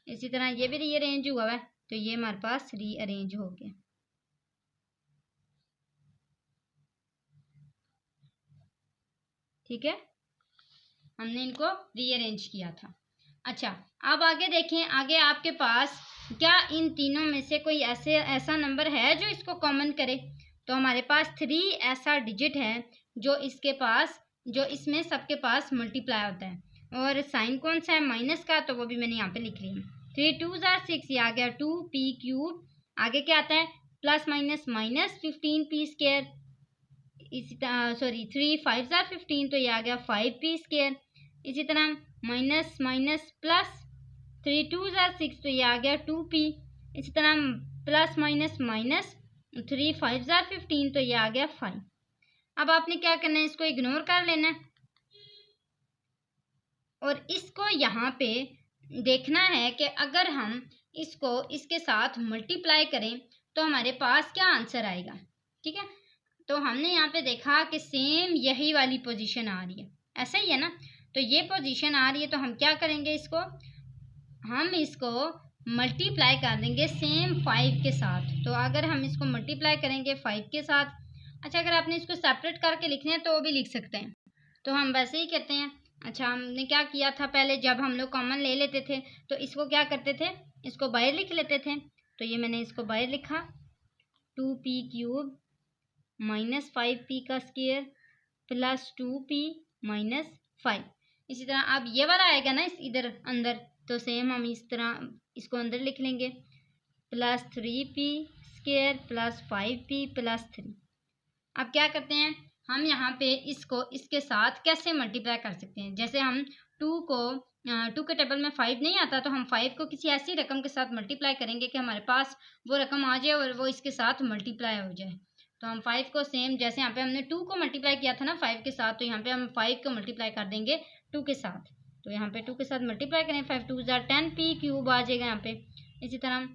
इसी तरह ये भी रीअरेंज हुआ है, तो ये हमारे पास रीअरेंज हो गया। ठीक है, हमने इनको रीअरेंज किया था। अच्छा, अब आगे देखें, आगे आपके पास क्या इन तीनों में से कोई ऐसा नंबर है जो इसको कॉमन करे? तो हमारे पास 3 ऐसा डिजिट है जो इसमें सबके पास मल्टीप्लाई होता है, और साइन कौन सा है? माइनस का, तो वो भी मैंने यहाँ पे लिख लिया। 3 2 6, ये आ गया 2p³। आगे क्या आता है? Plus minus minus 15p²। इसी तरह 3 5 15, तो ये आ गया 5p²। इसी तरह माइनस माइनस प्लस 3 2 6, तो ये आ गया 2p। इसी तरह प्लस माइनस माइनस 3 5 15, तो ये आ गया 5। अब आपने क्या करना है? इसको इग्नोर कर लेना है और इसको यहाँ पे देखना है कि अगर हम इसको इसके साथ मल्टीप्लाई करें तो हमारे पास क्या आंसर आएगा। ठीक है, तो हमने यहाँ पे देखा कि सेम यही वाली पोजीशन आ रही है, ऐसा ही है ना? तो ये पोजीशन आ रही है, तो हम क्या करेंगे? हम इसको मल्टीप्लाई कर देंगे सेम 5 के साथ। तो अगर हम इसको मल्टीप्लाई करेंगे 5 के साथ, अच्छा अगर आपने इसको सेपरेट करके लिखना है तो वो भी लिख सकते हैं, तो हम वैसे ही करते हैं। अच्छा, हमने क्या किया था पहले, जब हम लोग कॉमन ले लेते थे तो इसको क्या करते थे? इसको बाहर लिख लेते थे। तो ये मैंने इसको बाहर लिखा, 2p³ minus 5p² plus 2p minus 5। इसी तरह अब ये वाला आएगा ना इस इधर अंदर, तो सेम हम इस तरह इसको अंदर लिख लेंगे, plus 3p² plus 5p plus 3। अब क्या करते हैं? हम यहाँ पे इसको इसके साथ कैसे मल्टीप्लाई कर सकते हैं? जैसे हम 2 के टेबल में 5 नहीं आता, तो हम 5 को किसी ऐसी रकम के साथ मल्टीप्लाई करेंगे कि हमारे पास वो रकम आ जाए और वो इसके साथ मल्टीप्लाई हो जाए। तो हम 5 को सेम जैसे यहाँ पे हमने 2 को मल्टीप्लाई किया था ना 5 के साथ, तो यहाँ पे हम 5 को मल्टीप्लाई कर देंगे 2 के साथ। तो यहाँ पे 2 के साथ मल्टीप्लाई करें, 5 2 10p³ आ जाएगा यहाँ पे। इसी तरह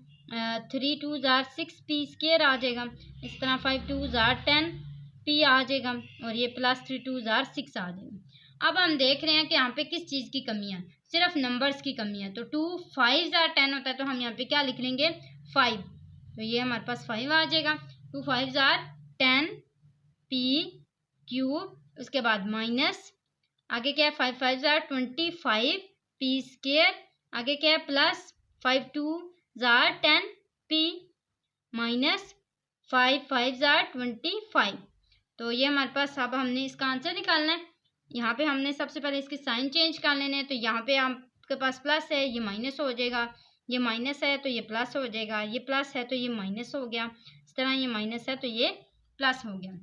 3 2 6p² आ जाएगा। इसी तरह 5 2 10p आ जाएगा, और ये प्लस 3 2 6 आ जाएगा। अब हम देख रहे हैं कि यहाँ पे किस चीज़ की कमी है? सिर्फ नंबर्स की कमी है। तो 2 5 10 होता है, तो हम यहाँ पे क्या लिख लेंगे? 5। तो ये हमारे पास 5 आ जाएगा। 2 5 10p³, उसके बाद माइनस आगे क्या है? 5 5 25p²। आगे क्या है? Plus 5 2 10p minus 5 5 25। तो ये हमारे पास, अब हमने इसका आंसर निकालना है। यहाँ पे हमने सबसे पहले इसके साइन चेंज कर लेने हैं। तो यहाँ पे आपके पास प्लस है, ये माइनस हो जाएगा। ये माइनस है तो ये प्लस हो जाएगा। ये प्लस है तो ये माइनस हो गया। इस तरह ये माइनस है तो ये प्लस हो गया।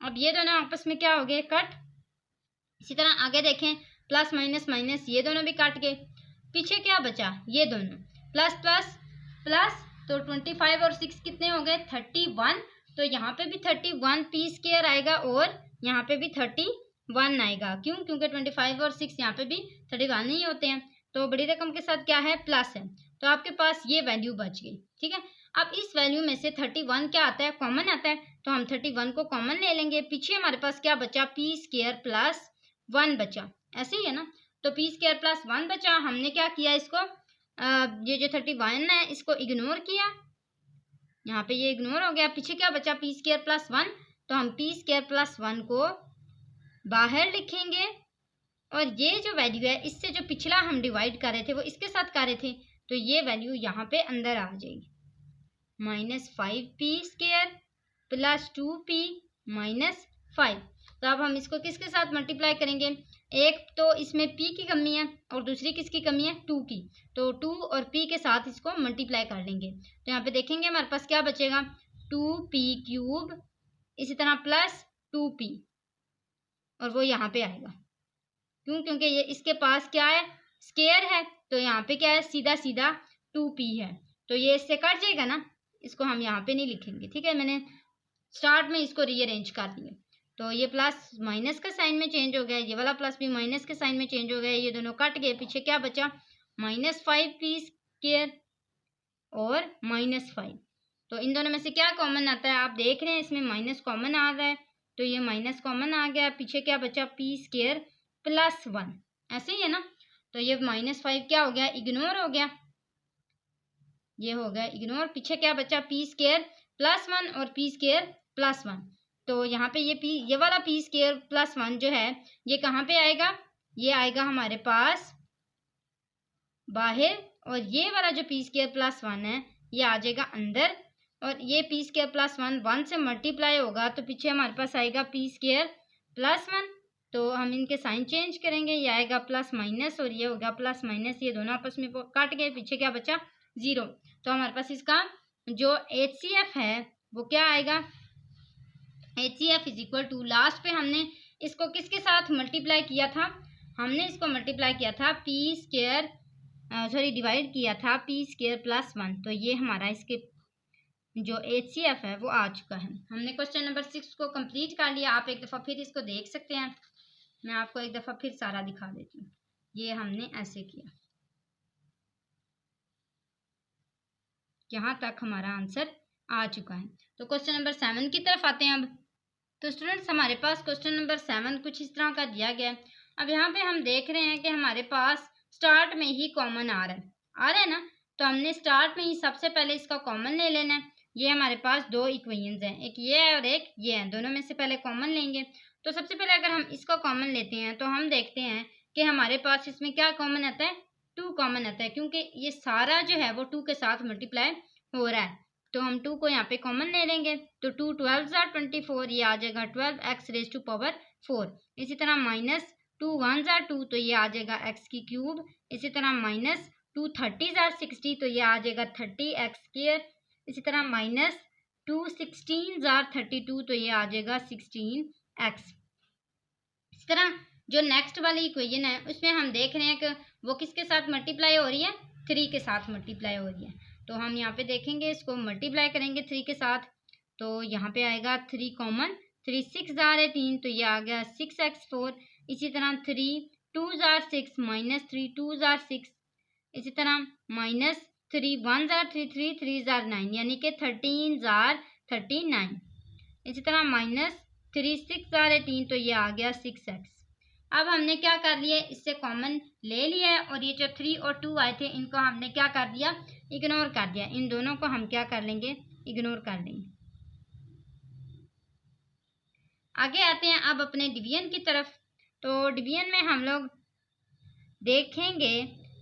अब ये दोनों आपस में क्या हो गए? कट। इसी तरह आगे देखें, प्लस माइनस माइनस, ये दोनों भी कट गए। पीछे क्या बचा? ये दोनों प्लस प्लस प्लस, तो 25 और 6 कितने हो गए? 31। तो यहाँ पे भी 31p² आएगा और यहाँ पे भी 31 आएगा। क्यों? क्योंकि 25 और 6 यहाँ पे भी 31 ही होते हैं। तो बड़ी रकम के साथ क्या है? प्लस है। तो आपके पास ये वैल्यू बच गई। ठीक है, अब इस वैल्यू में से 31 क्या आता है? कॉमन आता है। तो हम 31 को कॉमन ले लेंगे। पीछे हमारे पास क्या बचा? p² प्लस 1 बचा। ऐसे ही है ना? तो p² प्लस 1 बचा। हमने क्या किया? इसको ये जो 31 है इसको इग्नोर किया, यहाँ पे ये इग्नोर हो गया। पीछे क्या बचा? p² plus 1। तो हम p² प्लस 1 को बाहर लिखेंगे, और ये जो वैल्यू है इससे जो पिछला हम डिवाइड कर रहे थे वो इसके साथ कर रहे थे, तो ये वैल्यू यहाँ पे अंदर आ जाएगी, minus 5p² plus 2p minus 5। तो अब हम इसको किसके साथ मल्टीप्लाई करेंगे? एक तो इसमें p की कमी है और दूसरी किसकी कमी है? 2 की। तो 2 और p के साथ इसको मल्टीप्लाई कर लेंगे। तो यहाँ पे देखेंगे हमारे पास क्या बचेगा? 2p³, इसी तरह प्लस 2p, और वो यहाँ पे आएगा। क्यों? क्योंकि ये इसके पास क्या है? स्क्वायर है। तो यहाँ पे क्या है? सीधा सीधा 2p है। तो ये इससे कट जाएगा ना, इसको हम यहाँ पे नहीं लिखेंगे। ठीक है, मैंने स्टार्ट में इसको रीअरेंज कर दिया। तो ये प्लस माइनस का साइन में चेंज हो गया, ये वाला प्लस भी माइनस के साइन में चेंज हो गया, ये दोनों कट गए। पीछे क्या बचा? माइनस 5p² और माइनस 5। तो इन दोनों में से क्या कॉमन आता है? आप देख रहे हैं इसमें माइनस कॉमन आ रहा है, तो ये माइनस कॉमन आ गया, पीछे क्या बचा पी स्क्वायर प्लस 1, ऐसे ही है ना। तो ये -5 क्या हो गया, इग्नोर हो गया, ये हो गया इग्नोर। पीछे क्या बचा पी स्क्वायर प्लस 1 और पी स्क्वायर प्लस 1। तो यहाँ पे ये वाला पी स्क्वायर प्लस 1 जो है ये कहाँ पे आएगा, ये आएगा हमारे पास बाहर, और ये वाला जो पी स्क्वायर प्लस 1 है ये आ जाएगा अंदर, और ये पी स्क्वायर प्लस 1 से मल्टीप्लाई होगा तो पीछे हमारे पास आएगा पी स्क्वायर प्लस 1। तो हम इनके साइन चेंज करेंगे, ये आएगा प्लस माइनस और ये होगा प्लस माइनस, ये दोनों आपस में काट गए, पीछे क्या बचा 0। तो हमारे पास इसका जो HCF है वो क्या आएगा, HCF is equal to, last पे हमने इसको किसके साथ मल्टीप्लाई किया था, हमने इसको मल्टीप्लाई किया था पी स्क्वायर डिवाइड किया था पी स्क्वायर प्लस 1। तो ये हमारा इसके जो HCF है वो आ चुका है। हमने क्वेश्चन नंबर 6 को कंप्लीट कर लिया। आप एक दफ़ा फिर इसको देख सकते हैं, मैं आपको एक दफ़ा फिर सारा दिखा देती हूँ। ये हमने ऐसे किया, यहाँ तक हमारा आंसर आ चुका है। तो क्वेश्चन नंबर 7 की तरफ आते हैं अब। तो स्टूडेंट्स हमारे पास क्वेश्चन नंबर 7 कुछ इस तरह का दिया गया है। अब यहाँ पे हम देख रहे हैं कि हमारे पास स्टार्ट में ही कॉमन आ रहा है ना। तो हमने स्टार्ट में ही सबसे पहले इसका कॉमन ले लेना है। ये हमारे पास दो इक्वेशंस हैं, एक ये है और एक ये है, दोनों में से पहले कॉमन लेंगे। तो सबसे पहले अगर हम इसका कॉमन लेते हैं तो हम देखते हैं कि हमारे पास इसमें क्या कॉमन आता है, 2 कॉमन आता है, क्योंकि ये सारा जो है वो 2 के साथ मल्टीप्लाई हो रहा है। तो हम 2 को यहाँ पे कॉमन ले लेंगे, तो 2 12 24, ये आ जाएगा 12x रेज टू पावर 4। इसी तरह -2 1 2, तो ये आ जाएगा x की क्यूब। इसी तरह -2 30 60, तो ये आ जाएगा 30x स्क्वायर। इसी तरह -2 16 32, तो ये आ जाएगा 16x। इस तरह जो नेक्स्ट वाली इक्वेशन है उसमें हम देख रहे हैं कि वो किसके साथ मल्टीप्लाई हो रही है, 3 के साथ मल्टीप्लाई हो रही है। तो हम यहाँ पे देखेंगे, इसको मल्टीप्लाई करेंगे 3 के साथ, तो यहाँ पे आएगा 3 कॉमन, 3 6 3, तो ये आ गया 6x4। इसी तरह 3 2 6 -3 2 6। इसी तरह -3 1 3 3 3 9, यानी कि 13 39। इसी तरह -3 6 18, तो ये आ गया 6x। अब हमने क्या कर लिया, इससे कॉमन ले लिया है, और ये जो 3 और 2 आए थे इनको हमने क्या कर दिया, इग्नोर कर दिया। इन दोनों को हम क्या कर लेंगे, इग्नोर कर लेंगे। आगे आते हैं अब अपने डिवीजन की तरफ। तो डिवीजन में हम लोग देखेंगे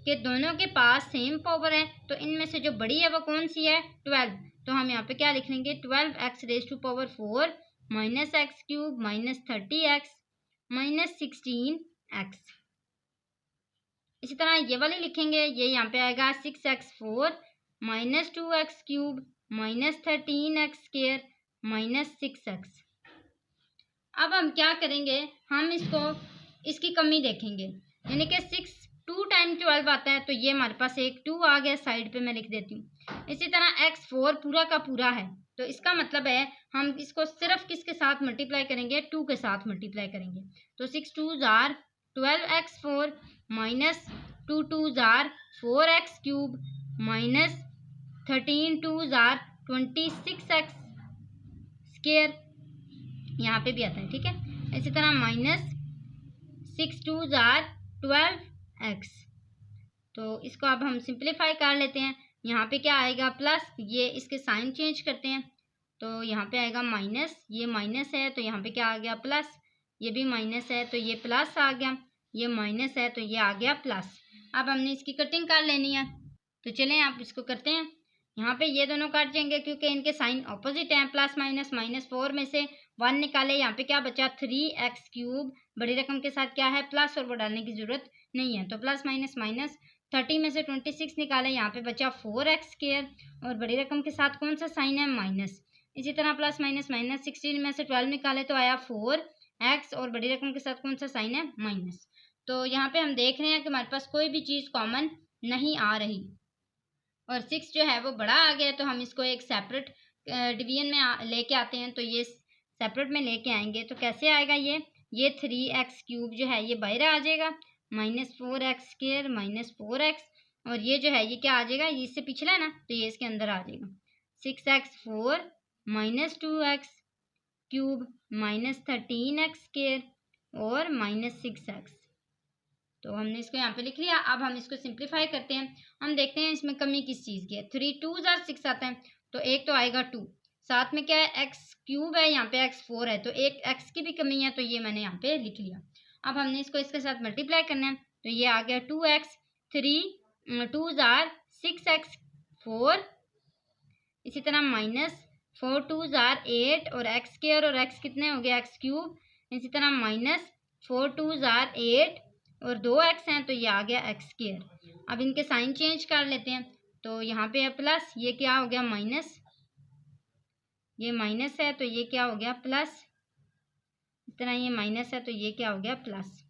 कि दोनों के पास सेम पावर है, तो इनमें से जो बड़ी है वो कौन सी है, 12। तो हम यहाँ पे क्या लिख लेंगे, 12x raise to power 4 -x cube -30x -16x। इसी तरह ये वाली लिखेंगे, ये यहाँ पे आएगा 6x4 -2x cube -13x square -6x। अब हम क्या करेंगे, हम इसकी कमी देखेंगे, यानी कि 6 2 टाइम 12 आता है, तो ये हमारे पास एक 2 आ गया, साइड पे मैं लिख देती हूँ। इसी तरह x4 पूरा का पूरा है, तो इसका मतलब है हम इसको सिर्फ किसके साथ मल्टीप्लाई करेंगे, 2 के साथ मल्टीप्लाई करेंगे। तो 6 2 12x4 -2 2 4x cube -13 2 26x square, यहाँ पे भी आता है, ठीक है। इसी तरह -6 2 12x। तो इसको अब हम सिंप्लीफाई कर लेते हैं। यहाँ पे क्या आएगा, प्लस, ये इसके साइन चेंज करते हैं, तो यहाँ पे आएगा माइनस, ये माइनस है तो यहाँ पे क्या आ गया प्लस, ये भी माइनस है तो ये प्लस आ गया, ये माइनस है तो ये आ गया प्लस। अब हमने इसकी कटिंग कर लेनी है, तो चलें आप इसको करते हैं। यहाँ पे ये दोनों कट जाएंगे क्योंकि इनके साइन ऑपोजिट हैं, प्लस माइनस, -4 में से 1 निकाले, यहाँ पे क्या बचा 3x क्यूब, बड़ी रकम के साथ क्या है प्लस, और वो डालने की जरूरत नहीं है, तो प्लस माइनस माइनस, 30 में से 26 निकाले, यहाँ पे बचा 4x स्क्वायर, और बड़ी रकम के साथ कौन सा साइन है, माइनस। इसी तरह प्लस माइनस माइनस, 16 में से 12 निकाले तो आया 4x, और बड़ी रकम के साथ कौन सा साइन है, माइनस। तो यहाँ पे हम देख रहे हैं कि हमारे पास कोई भी चीज़ कॉमन नहीं आ रही, और 6 जो है वो बड़ा आ गया, तो हम इसको एक सेपरेट डिवीजन में लेके आते हैं। तो ये सेपरेट में लेके आएंगे तो कैसे आएगा, ये 3x क्यूब जो है ये बाहर आ जाएगा, -4x स्क्वायर -4x, और ये जो है ये क्या आ जाएगा, ये इससे पिछला है ना, तो ये इसके अंदर आ जाएगा, 6x4 -2x क्यूब -13x² और -6x। तो हमने इसको यहाँ पे लिख लिया। अब हम इसको सिंप्लीफाई करते हैं। हम देखते हैं इसमें कमी किस चीज़ की है। 3 2 जार 6 आता है, तो एक तो आएगा 2, साथ में क्या है x³ है, यहाँ पे x4 है, तो एक x की भी कमी है, तो ये मैंने यहाँ पे लिख लिया। अब हमने इसको इसके साथ मल्टीप्लाई करना है, तो ये आ गया 2x, 3 2 जार 6x 4, इसी तरह -4 2 जार 8 और x² और x कितने हो गया x³, इसी तरह -4 2 जार 8 और 2x हैं, तो ये आ गया x²। अब इनके साइन चेंज कर लेते हैं, तो यहाँ पे है प्लस, ये क्या हो गया माइनस, ये माइनस है तो ये क्या हो गया प्लस, इस तरह ये माइनस है तो ये क्या हो गया प्लस।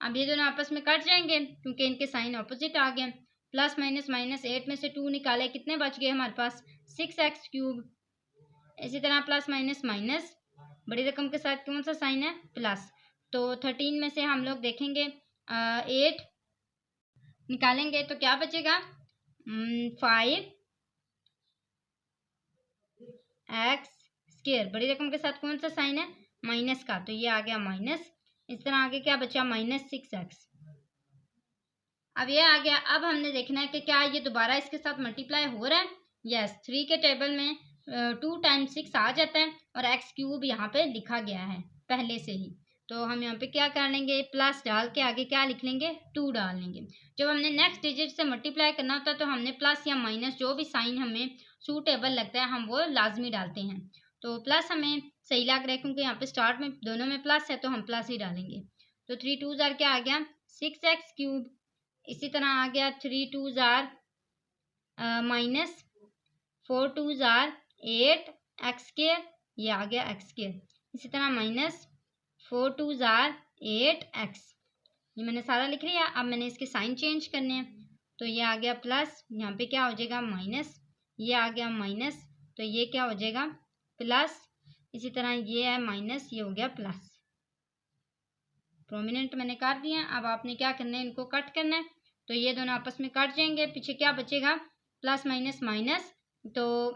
अब ये दोनों आपस में कट जाएंगे क्योंकि इनके साइन ऑपोजिट आ गए। प्लस माइनस माइनस 8 में से 2 निकाले, कितने बच गए हमारे पास 6x³। इसी तरह प्लस माइनस माइनस, बड़ी रकम के साथ कौन सा साइन है प्लस, तो 13 में से हम लोग देखेंगे 8 निकालेंगे तो क्या बचेगा 5x²। बड़ी रकम के साथ कौन सा साइन है माइनस का, तो ये आ गया माइनस। इस तरह आगे क्या बचा -6x। अब ये आ गया। अब हमने देखना है कि क्या ये दोबारा इसके साथ मल्टीप्लाई हो रहा है। यस, 3 के टेबल में 2 टाइम्स 6 आ जाता है और x³ यहाँ पे लिखा गया है पहले से ही, तो हम यहाँ पे क्या कर लेंगे प्लस डाल के आगे क्या लिख लेंगे 2 डाल लेंगे। जब हमने नेक्स्ट डिजिट से मल्टीप्लाई करना होता है तो हमने प्लस या माइनस जो भी साइन हमें सूटेबल लगता है हम वो लाजमी डालते हैं। तो प्लस हमें सही लग रहा है क्योंकि यहाँ पे स्टार्ट में दोनों में प्लस है तो हम प्लस ही डालेंगे। तो 3 2 जार क्या आ गया 6x³। इसी तरह आ गया 3 2 जार -4 2 जार 8x², ये आ गया x²। इसी तरह -4 2 जार 8x, ये मैंने सारा लिख लिया। अब मैंने इसके साइन चेंज करने हैं, तो ये आ गया प्लस, यहाँ पे क्या हो जाएगा माइनस, ये आ गया माइनस, तो ये क्या हो जाएगा प्लस। इसी तरह ये है माइनस, ये हो गया प्लस। प्रोमिनेंट मैंने काट दिया। अब आपने क्या करना है इनको कट करना है, तो ये दोनों आपस में कट जाएंगे, पीछे क्या बचेगा प्लस माइनस माइनस। तो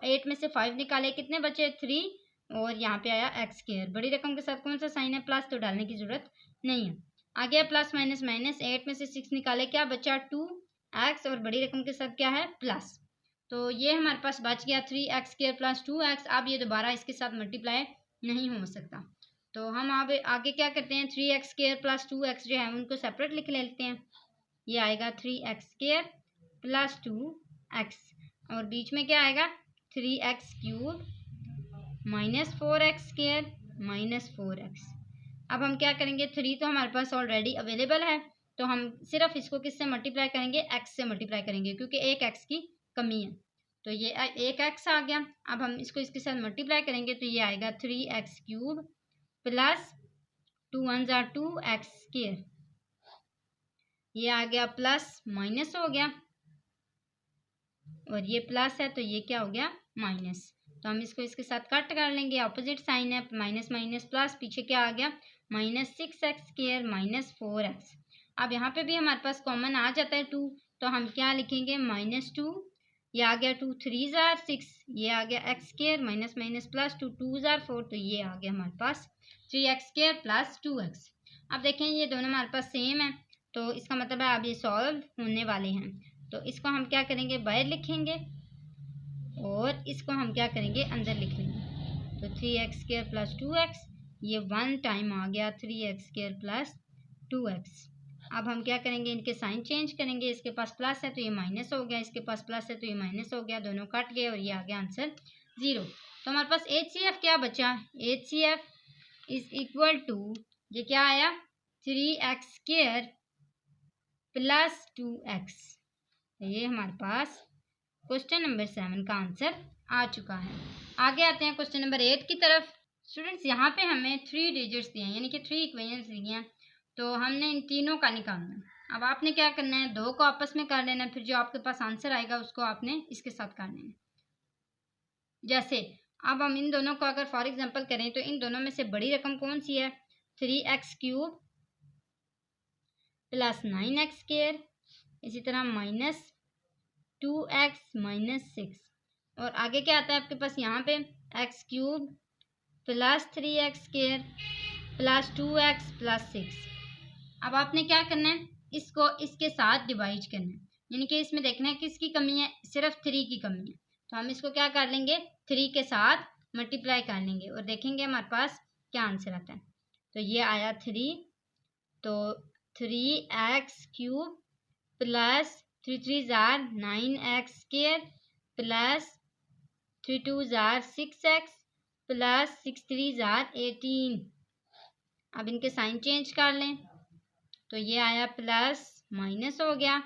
8 में से 5 निकाले, कितने बचे 3 और यहाँ पे आया x²। बड़ी रकम के साथ कौन सा साइन है प्लस, तो डालने की जरूरत नहीं है। आ गया प्लस माइनस माइनस, 8 में से 6 निकाले, क्या बचा 2x और बड़ी रकम के साथ क्या है प्लस। तो ये हमारे पास बच गया 3x² प्लस 2x। अब ये दोबारा इसके साथ मल्टीप्लाई नहीं हो सकता, तो हम अब आगे क्या करते हैं 3x² प्लस 2x जो है उनको सेपरेट लिख लेते हैं। ये आएगा 3x² प्लस 2x और बीच में क्या आएगा 3x³ -4x² -4x। अब हम क्या करेंगे 3 तो हमारे पास ऑलरेडी अवेलेबल है, तो हम सिर्फ इसको किससे मल्टीप्लाई करेंगे x से मल्टीप्लाई करेंगे क्योंकि एक x की कमी है, तो ये एक x आ गया। अब हम इसको इसके साथ मल्टीप्लाई करेंगे तो ये आएगा 3x³ प्लस 2 1 जार 2x², ये आ गया प्लस माइनस हो गया और ये प्लस है तो ये क्या हो गया माइनस। तो हम इसको इसके साथ कट कर लेंगे, ऑपोजिट साइन है माइनस माइनस प्लस, पीछे क्या आ गया -6x² -4x। अब यहाँ पे भी हमारे पास कॉमन आ जाता है 2, तो हम क्या लिखेंगे -2, ये आ गया 2 3 जार 6, ये आ गया x² minus minus plus 2 2 jar 4, तो ये आ गया हमारे पास 3x² प्लस 2x। अब देखें ये दोनों हमारे पास सेम है, तो इसका मतलब है अब ये सॉल्व होने वाले हैं। तो इसको हम क्या करेंगे बाहर लिखेंगे और इसको हम क्या करेंगे अंदर लिख लेंगे। तो 3x² प्लस 2x, ये 1 टाइम आ गया 3x² प्लस 2x। अब हम क्या करेंगे इनके साइन चेंज करेंगे, इसके पास प्लस है तो ये माइनस हो गया, इसके पास प्लस है तो ये माइनस हो गया, दोनों कट गए और ये आ गया आंसर 0। तो हमारे पास HCF क्या बचा, HCF इज इक्वल टू, ये क्या आया 3x² प्लस 2x। ये हमारे पास क्वेश्चन नंबर 7 का आंसर आ चुका है। आगे आते हैं क्वेश्चन नंबर 8 की तरफ। स्टूडेंट्स यहाँ पे हमें 3 डिजिट्स दिए हैं, यानी कि 3 इक्वेशंस दिए हैं, तो हमने इन तीनों का निकालना है। अब आपने क्या करना है 2 को आपस में कर लेना है, फिर जो आपके पास आंसर आएगा उसको आपने इसके साथ कर लेना है। जैसे अब हम इन दोनों को अगर फॉर एग्जांपल करें तो इन दोनों में से बड़ी रकम कौन सी है 3x³ प्लस 9x², इसी तरह -2x -6, और आगे क्या आता है आपके पास यहाँ पे x³ plus 3x² plus 2x plus 6। अब आपने क्या करना है, इसको इसके साथ डिवाइड करना है, यानी कि इसमें देखना है किसकी कमी है, सिर्फ 3 की कमी है। तो हम इसको क्या कर लेंगे, 3 के साथ मल्टीप्लाई कर लेंगे और देखेंगे हमारे पास क्या आंसर आता है। तो ये आया 3, तो 3x³ plus 3 3 jar 9x² plus 3 2 jar 6x plus 6 3 jar 18। अब इनके साइन चेंज कर लें, तो ये आया प्लस माइनस हो गया,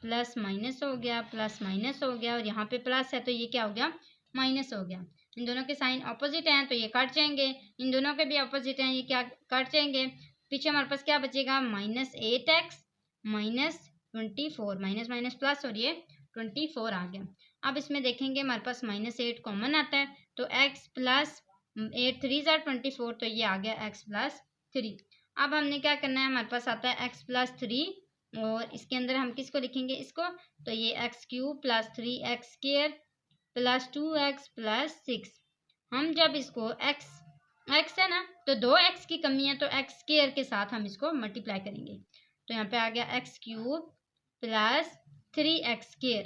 प्लस माइनस हो गया, प्लस माइनस हो गया, और यहाँ पे प्लस है तो ये क्या हो गया, माइनस हो गया। इन दोनों के साइन ऑपोजिट हैं तो ये कट जाएंगे, इन दोनों के भी ऑपोजिट हैं, ये क्या कट जाएंगे। पीछे हमारे पास क्या बचेगा, -8x -24, माइनस माइनस प्लस और ये 24 आ गया। अब इसमें देखेंगे हमारे पास -8 कॉमन आता है, तो x प्लस 8 3 जार 24, तो ये आ गया x प्लस 3। अब हमने क्या करना है, हमारे पास आता है x प्लस 3 और इसके अंदर हम किसको लिखेंगे, इसको, तो ये x³ plus 3x² plus 2x plus 6। हम जब इसको x है ना, तो 2x की कमी है तो x² के साथ हम इसको मल्टीप्लाई करेंगे, तो यहाँ पे आ गया x³ प्लस 3x²।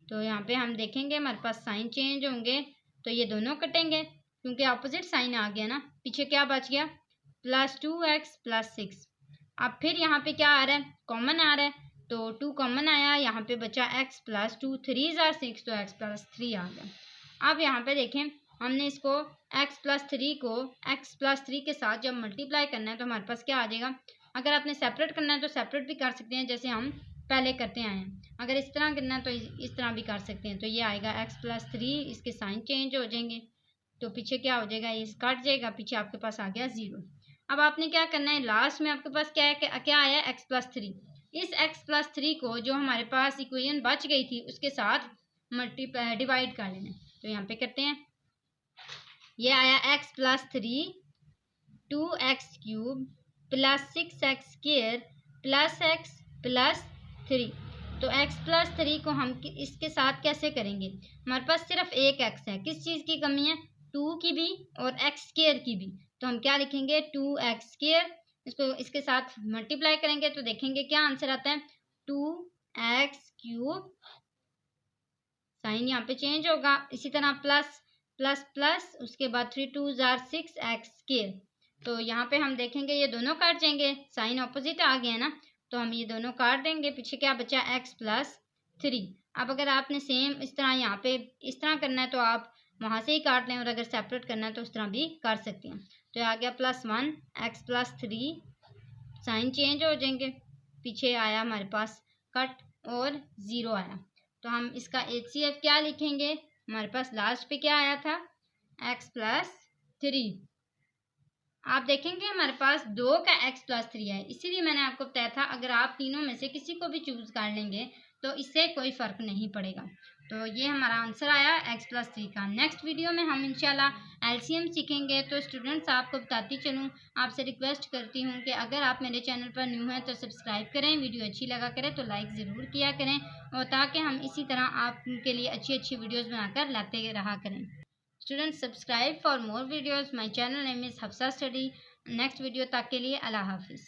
तो यहाँ पे हम देखेंगे हमारे पास साइन चेंज होंगे, तो ये दोनों कटेंगे क्योंकि अपोजिट साइन आ गया ना। पीछे क्या बच गया, प्लस 2x प्लस 6। अब फिर यहाँ पे क्या आ रहा है, कॉमन आ रहा है, तो 2 कॉमन आया, यहाँ पे बचा x प्लस 2 3 जार 6, तो x प्लस 3 आ गया। अब यहाँ पे देखें, हमने इसको x प्लस 3 को x प्लस 3 के साथ जब मल्टीप्लाई करना है तो हमारे पास क्या आ जाएगा। अगर आपने सेपरेट करना है तो सेपरेट भी कर सकते हैं जैसे हम पहले करते आए हैं, अगर इस तरह करना है तो इस तरह भी कर सकते हैं। तो ये आएगा x प्लस 3, इसके साइन चेंज हो जाएंगे, तो पीछे क्या हो जाएगा, ये कट जाएगा, पीछे आपके पास आ गया 0। अब आपने क्या करना है, लास्ट में आपके पास क्या है, क्या आया, x प्लस 3। इस x प्लस 3 को जो हमारे पास इक्वेशन बच गई थी उसके साथ मल्टीप्लाई डिवाइड कर लेना। तो यहाँ पे करते हैं, ये आया x plus 3 2x³ plus 6x² plus x plus 3। तो x प्लस 3 को हम इसके साथ कैसे करेंगे, हमारे पास सिर्फ एक x है, किस चीज़ की कमी है, 2 की भी और x² की भी, तो हम क्या लिखेंगे 2x², इसको इसके साथ मल्टीप्लाई करेंगे तो देखेंगे क्या आंसर आता है, 2x³, साइन यहाँ पे चेंज होगा, इसी तरह प्लस प्लस प्लस, उसके बाद 3 2 जार 6x²। तो यहाँ पे हम देखेंगे ये दोनों काट जाएंगे, साइन ऑपोजिट आ गया ना, तो हम ये दोनों काट देंगे, पीछे क्या बचा x प्लस 3। अब अगर आपने सेम इस तरह यहाँ पे इस तरह करना है तो आप वहाँ से ही काट लें, और अगर सेपरेट करना है तो उस तरह भी कर सकते हैं। तो आ गया +1 x प्लस 3, साइन चेंज हो जाएंगे, पीछे आया हमारे पास कट और 0 आया। तो हम इसका HCF क्या लिखेंगे, हमारे पास लास्ट पे क्या आया था, x प्लस 3। आप देखेंगे हमारे पास 2 का x प्लस 3 है, इसीलिए मैंने आपको बताया था अगर आप तीनों में से किसी को भी चूज़ कर लेंगे तो इससे कोई फ़र्क नहीं पड़ेगा। तो ये हमारा आंसर आया x प्लस 3 का। नेक्स्ट वीडियो में हम इंशाल्लाह LCM सीखेंगे। तो स्टूडेंट्स आपको बताती चलूँ, आपसे रिक्वेस्ट करती हूँ कि अगर आप मेरे चैनल पर न्यू हैं तो सब्सक्राइब करें, वीडियो अच्छी लगा करें तो लाइक ज़रूर किया करें, और ताकि हम इसी तरह आपके लिए अच्छी अच्छी वीडियोज़ बनाकर लाते रहा करें। Students, subscribe for more videos. My channel name is Hafsa Study. Next video तक के लिए अल्लाह हाफिज़।